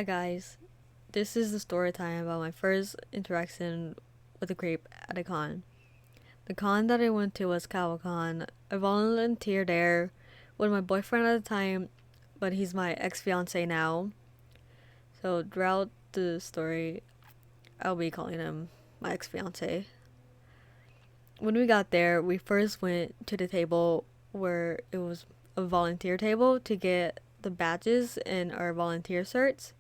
guys, this is the story time about my first interaction with a creep at a con. The con that I went to was Kawacon. I volunteered there with my boyfriend at the time, but he's my ex-fiance now. So throughout the story, I'll be calling him my ex-fiance. When we got there, we first went to the table where it was a volunteer table to get the badges and our volunteer certs.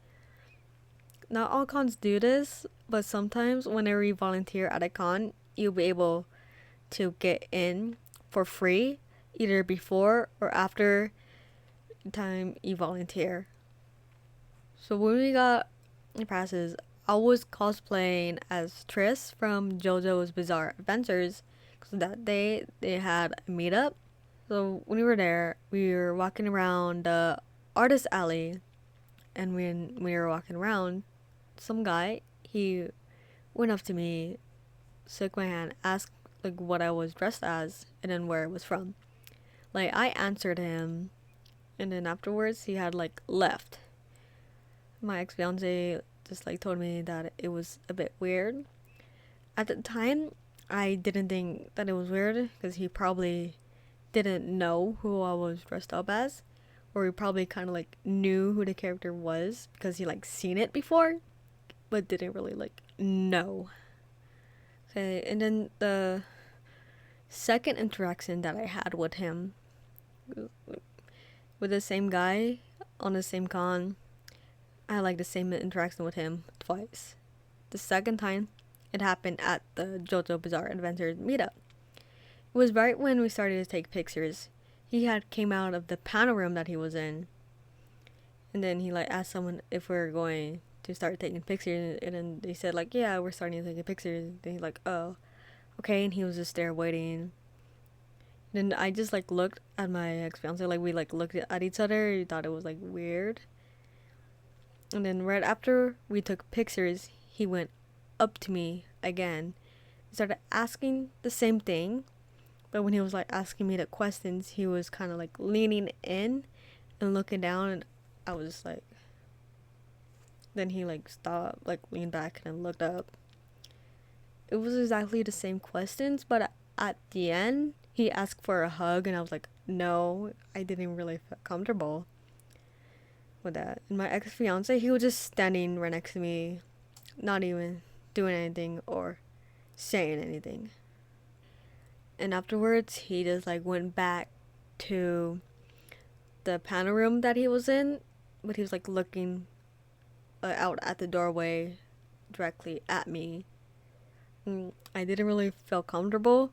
Not all cons do this, but sometimes whenever you volunteer at a con, you'll be able to get in for free either before or after the time you volunteer. So when we got the passes, I was cosplaying as Triss from JoJo's Bizarre Adventures because that day they had a meetup. So when we were there, we were walking around the artist alley, and when we were walking around, some guy, he went up to me, shook my hand, asked like what I was dressed as, and then where it was from. Like I answered him, and then afterwards he had like left. My ex fiance just like told me that it was a bit weird. At the time, I didn't think that it was weird because he probably didn't know who I was dressed up as, or he probably kind of like knew who the character was because he like seen it before, but didn't really like know. Okay, and then the second interaction that I had with him, with the same guy on the same con, I had like the same interaction with him twice. The second time, it happened at the JoJo Bizarre Adventures meetup. It was right when we started to take pictures. He had came out of the panel room that he was in, and then he like asked someone if we are going to start taking pictures, and then they said like, yeah, we're starting to take a picture. Then he's like, oh, okay, and he was just there waiting. Then I just like looked at my ex fiance, like we like looked at each other. We thought it was like weird. And then right after we took pictures, he went up to me again, started asking the same thing, but when he was like asking me the questions, he was kind of like leaning in and looking down, and I was just like. Then he like stopped, like leaned back and looked up. It was exactly the same questions, but at the end, he asked for a hug, and I was like, no, I didn't really feel comfortable with that. And my ex fiance, he was just standing right next to me, not even doing anything or saying anything. And afterwards, he just like went back to the panel room that he was in, but he was like looking out at the doorway directly at me. I didn't really feel comfortable,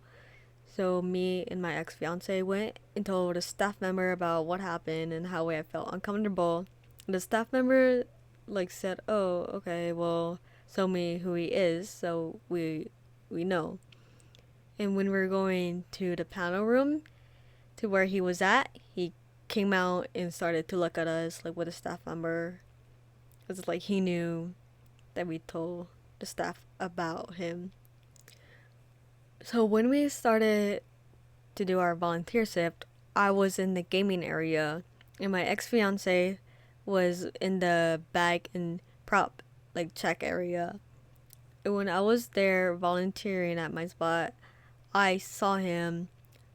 so me and my ex-fiance went and told a staff member about what happened and how I felt uncomfortable. The staff member like said, oh, okay, well, show me who he is so we know. And when we were going to the panel room to where he was at, he came out and started to look at us like with a staff member. It's like he knew that we told the staff about him. So when we started to do our volunteer shift, I was in the gaming area, and my ex-fiance was in the bag and prop like check area. And when I was there volunteering at my spot, I saw him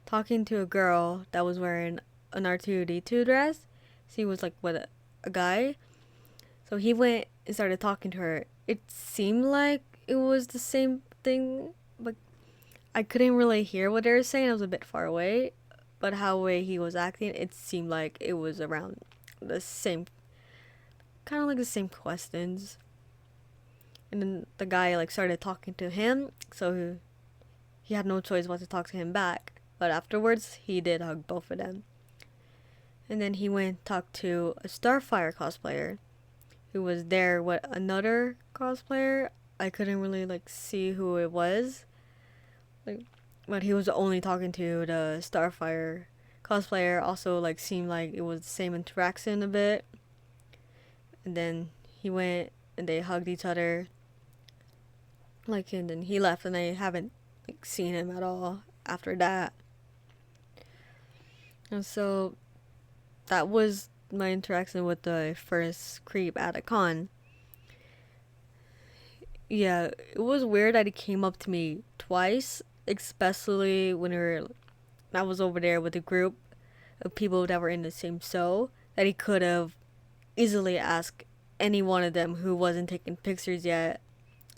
talking to a girl that was wearing an R2D2 dress. She was like with a guy. So he went and started talking to her. It seemed like it was the same thing, but I couldn't really hear what they were saying. I was a bit far away, but how way he was acting, it seemed like it was around the same, kind of like the same questions. And then the guy like started talking to him, so he had no choice but to talk to him back. But afterwards, he did hug both of them. And then he went and talked to a Starfire cosplayer who was there with another cosplayer. I couldn't really like see who it was, like, but he was only talking to the Starfire cosplayer. Also, like seemed like it was the same interaction a bit. And then he went and they hugged each other. Like, and then he left, and I haven't like seen him at all after that. And so that was my interaction with the first creep at a con. Yeah, it was weird that he came up to me twice, especially when I was over there with a group of people that were in the same show, that he could have easily asked any one of them who wasn't taking pictures yet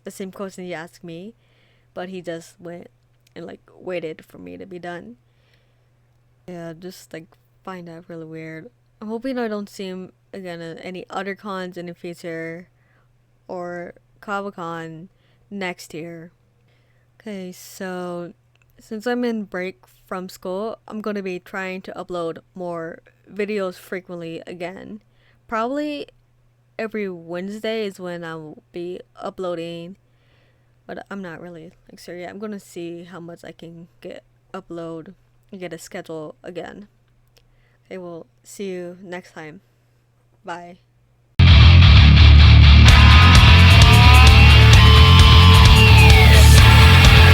the same question he asked me, but he just went and like waited for me to be done. Yeah, just like find that really weird. I'm hoping I don't see him again at any other cons in the future or Kawacon next year. Okay, so since I'm in break from school, I'm going to be trying to upload more videos frequently again. Probably every Wednesday is when I'll be uploading, but I'm not really like sure yet. I'm going to see how much I can get a schedule again. Okay, we'll see you next time. Bye.